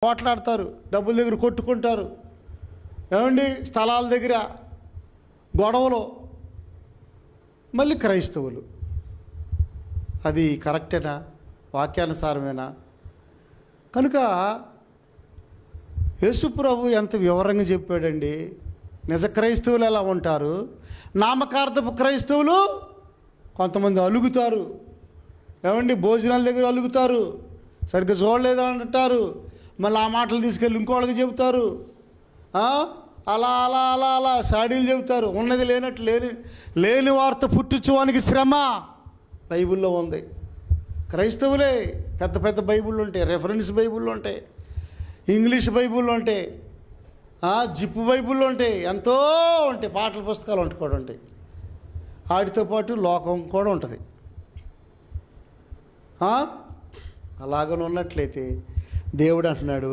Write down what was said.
పోట్లాడతారు, డబ్బుల దగ్గర కొట్టుకుంటారు, ఏమండి స్థలాల దగ్గర గొడవలు. మళ్ళీ క్రైస్తవులు. అది కరెక్టేనా? వాక్యానుసారమేనా? కనుక యేసుప్రభు ఎంత వివరంగా చెప్పాడండి. నిజ క్రైస్తవులు ఎలా ఉంటారు, నామకార్థపు క్రైస్తవులు కొంతమంది అలుగుతారు, ఏమండి భోజనాల దగ్గర అలుగుతారు, సరిగ్గా చూడలేదు అంటారు, మళ్ళీ ఆ మాటలు తీసుకెళ్ళి ఇంకోళ్ళకి చెబుతారు, అలా అలా అలా అలా సాడీలు చెబుతారు. ఉన్నది లేనట్టు లేని వార్త పుట్టించువానికి శ్రమ బైబిల్లో ఉంది. క్రైస్తవులే పెద్ద పెద్ద బైబిళ్ళు ఉంటాయి, రెఫరెన్స్ బైబిళ్ళు ఉంటాయి, ఇంగ్లీష్ బైబిళ్ళు ఉంటాయి, జిప్పు బైబిళ్ళు ఉంటాయి, ఎంతో ఉంటాయి, పాటల పుస్తకాలు కూడా ఉంటాయి. వాటితో పాటు లోకం కూడా ఉంటుంది. అలాగని ఉన్నట్లయితే దేవుడు అంటున్నాడు,